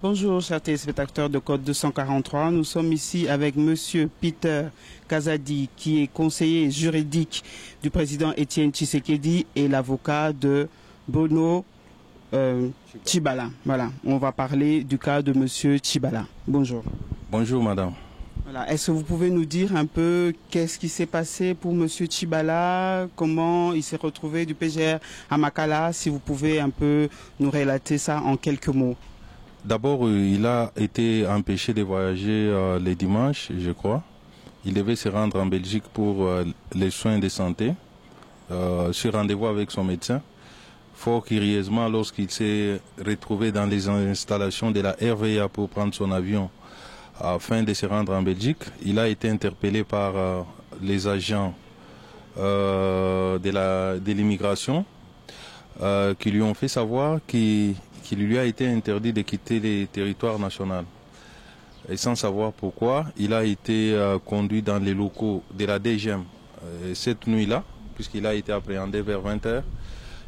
Bonjour, chers téléspectateurs de Code 243. Nous sommes ici avec Monsieur Peter Kazadi, qui est conseiller juridique du président Étienne Tshisekedi et l'avocat de Bono Tshibala. Voilà, on va parler du cas de Monsieur Tshibala. Bonjour. Bonjour, madame. Voilà. Est-ce que vous pouvez nous dire un peu qu'est-ce qui s'est passé pour Monsieur Tshibala, comment il s'est retrouvé du PGR à Makala, si vous pouvez un peu nous relater ça en quelques mots. D'abord, il a été empêché de voyager les dimanches, je crois. Il devait se rendre en Belgique pour les soins de santé, sur rendez-vous avec son médecin. Fort curieusement, lorsqu'il s'est retrouvé dans les installations de la RVA pour prendre son avion afin de se rendre en Belgique, il a été interpellé par les agents de l'immigration qui lui ont fait savoir qu'il lui a été interdit de quitter les territoires nationaux. Et sans savoir pourquoi, il a été conduit dans les locaux de la DGM cette nuit-là, puisqu'il a été appréhendé vers 20 h.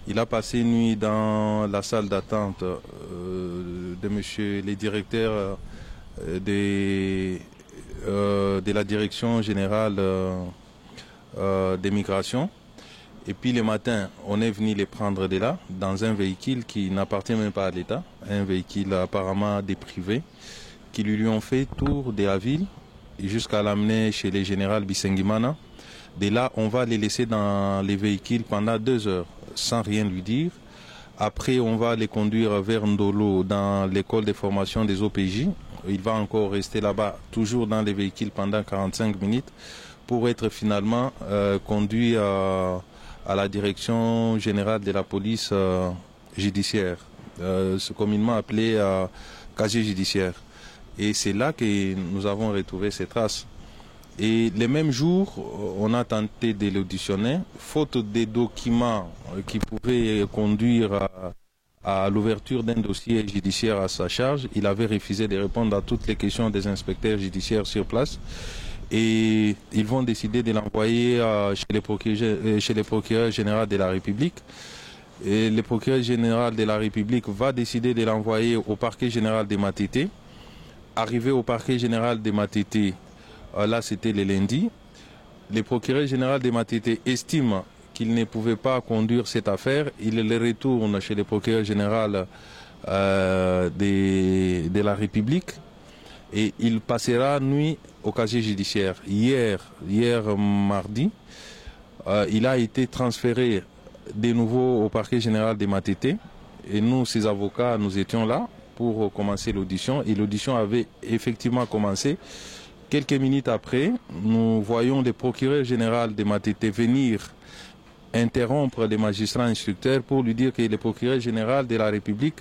Il a passé une nuit dans la salle d'attente de monsieur le directeur de la direction générale des migrations. Et puis le matin, on est venu les prendre de là, dans un véhicule qui n'appartient même pas à l'État, un véhicule apparemment des privés, qui lui ont fait tour de la ville jusqu'à l'amener chez le général Bisengimana. De là, on va les laisser dans les véhicules pendant 2 heures, sans rien lui dire. Après, on va les conduire vers Ndolo, dans l'école de formation des OPJ. Il va encore rester là-bas, toujours dans les véhicules pendant 45 minutes, pour être finalement conduit à la direction générale de la police judiciaire, ce communément appelé casier judiciaire. Et c'est là que nous avons retrouvé ces traces. Et le même jour, on a tenté de l'auditionner, faute des documents qui pouvaient conduire à l'ouverture d'un dossier judiciaire à sa charge. Il avait refusé de répondre à toutes les questions des inspecteurs judiciaires sur place. Et ils vont décider de l'envoyer chez le procureur général de la République. Et le procureur général de la République va décider de l'envoyer au parquet général de Matete. Arrivé au parquet général de Matete, là c'était le lundi, le procureur général de Matete estime qu'il ne pouvait pas conduire cette affaire. Il le retourne chez le procureur général de la République. Et il passera nuit au casier judiciaire. Hier mardi, il a été transféré de nouveau au parquet général de Matete. Et nous, ses avocats, nous étions là pour commencer l'audition. Et l'audition avait effectivement commencé. Quelques minutes après, nous voyons le procureur général de Matete venir interrompre les magistrats instructeurs pour lui dire que le procureur général de la République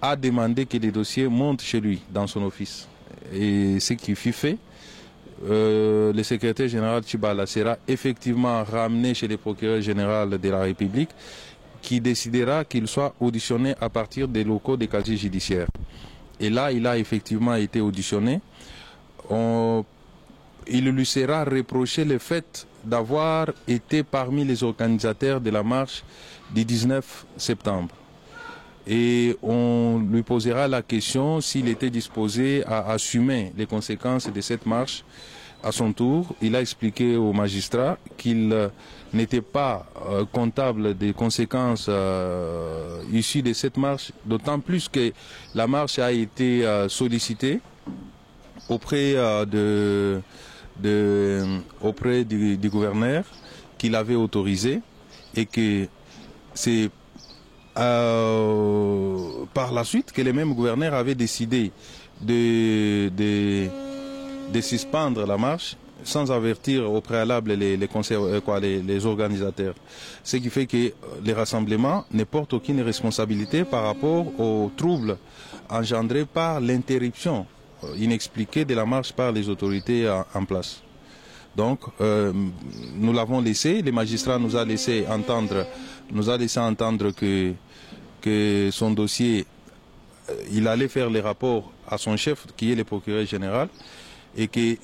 a demandé que les dossiers montent chez lui, dans son office. Et ce qui fut fait, le secrétaire général Tshibala sera effectivement ramené chez le procureur général de la République qui décidera qu'il soit auditionné à partir des locaux des casiers judiciaires. Et là, il a effectivement été auditionné. Il lui sera reproché le fait d'avoir été parmi les organisateurs de la marche du 19 septembre. Et on lui posera la question s'il était disposé à assumer les conséquences de cette marche à son tour. Il a expliqué au magistrat qu'il n'était pas comptable des conséquences issues de cette marche, d'autant plus que la marche a été sollicitée auprès du gouverneur, qu'il avait autorisé, et que c'est par la suite que le même gouverneur avait décidé de suspendre la marche sans avertir au préalable les organisateurs. Ce qui fait que les rassemblements ne portent aucune responsabilité par rapport aux troubles engendrés par l'interruption inexpliquée de la marche par les autorités en place. Donc, nous l'avons laissé, le magistrat nous a laissé entendre que son dossier, il allait faire les rapports à son chef, qui est le procureur général, et que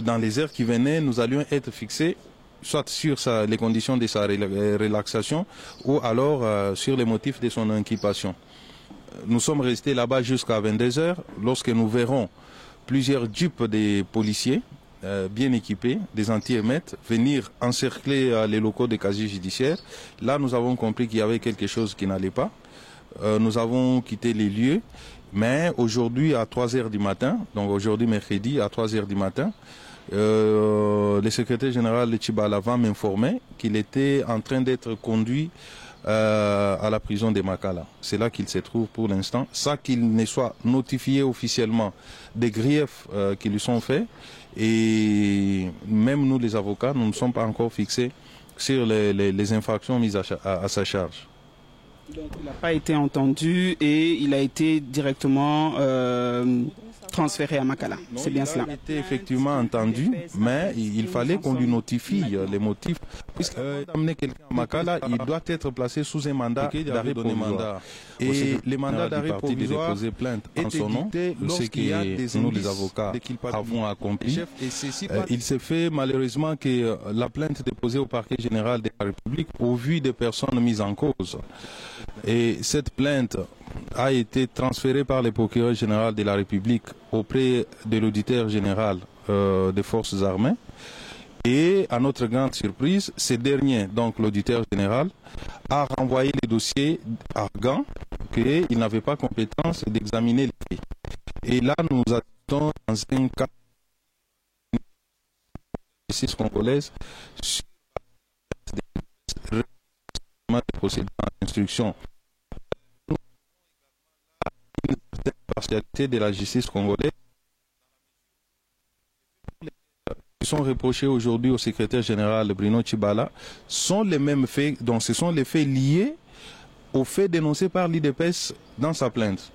dans les heures qui venaient, nous allions être fixés soit sur les conditions de sa relaxation, ou alors sur les motifs de son inculpation. nous sommes restés là-bas jusqu'à 22 h lorsque nous verrons plusieurs jeeps des policiers bien équipés, des anti-émettes, venir encercler les locaux des casiers judiciaires. Là, nous avons compris qu'il y avait quelque chose qui n'allait pas. Nous avons quitté les lieux, mais aujourd'hui à 3 h du matin, donc aujourd'hui mercredi à 3 h du matin, le secrétaire général de Tchibala m'informait qu'il était en train d'être conduit à la prison de Makala. C'est là qu'il se trouve pour l'instant, sans qu'il ne soit notifié officiellement des griefs qui lui sont faits. Et même nous, les avocats, nous ne sommes pas encore fixés sur les infractions mises à sa charge. Donc il n'a pas été entendu et il a été directement transféré à Makala. C'est bien cela. Il a été effectivement entendu, mais il fallait qu'on lui notifie les motifs. Puisqu'il faut amener quelqu'un à Makala, il doit être placé sous un mandat d'arrêt provisoire. Et les mandats d'arrêt provisoire déposer plainte en son nom, ce que nous les avocats avons accompli. Il s'est fait malheureusement que la plainte déposée au parquet général de la République au vu des personnes mises en cause. Et cette plainte a été transférée par le procureur général de la République auprès de l'auditeur général des forces armées. Et à notre grande surprise, ce dernier, donc l'auditeur général, a renvoyé le dossier arguant qu'il n'avait pas compétence d'examiner les faits. Et là, nous attendons dans un cas de justice congolaise sur des procédures d'instruction. Une certaine partialité de la justice congolaise qui sont reprochés aujourd'hui au secrétaire général Bruno Tchibala sont les mêmes faits, donc ce sont les faits liés aux faits dénoncés par l'IDPS dans sa plainte.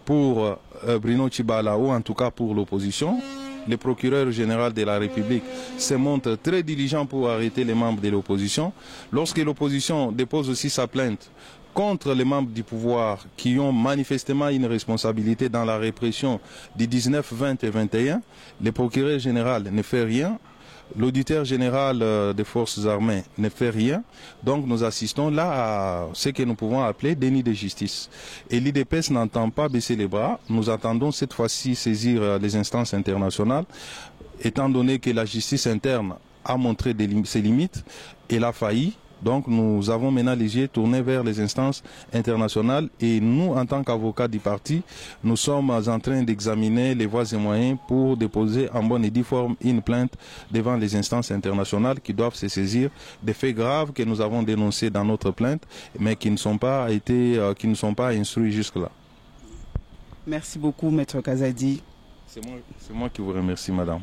Pour Bruno Tchibala, ou en tout cas pour l'opposition, le procureur général de la République se montre très diligent pour arrêter les membres de l'opposition. Lorsque l'opposition dépose aussi sa plainte contre les membres du pouvoir qui ont manifestement une responsabilité dans la répression du 19, 20 et 21, le procureur général ne fait rien, l'auditeur général des forces armées ne fait rien. Donc nous assistons là à ce que nous pouvons appeler déni de justice. Et l'IDPS n'entend pas baisser les bras. Nous attendons cette fois-ci saisir les instances internationales, étant donné que la justice interne a montré ses limites et l'a failli. Donc nous avons maintenant les yeux tournés vers les instances internationales et nous, en tant qu'avocats du parti, nous sommes en train d'examiner les voies et moyens pour déposer en bonne et due forme une plainte devant les instances internationales qui doivent se saisir des faits graves que nous avons dénoncés dans notre plainte, mais qui ne sont pas instruits jusque-là. Merci beaucoup, Maître Kazadi. C'est moi qui vous remercie, madame.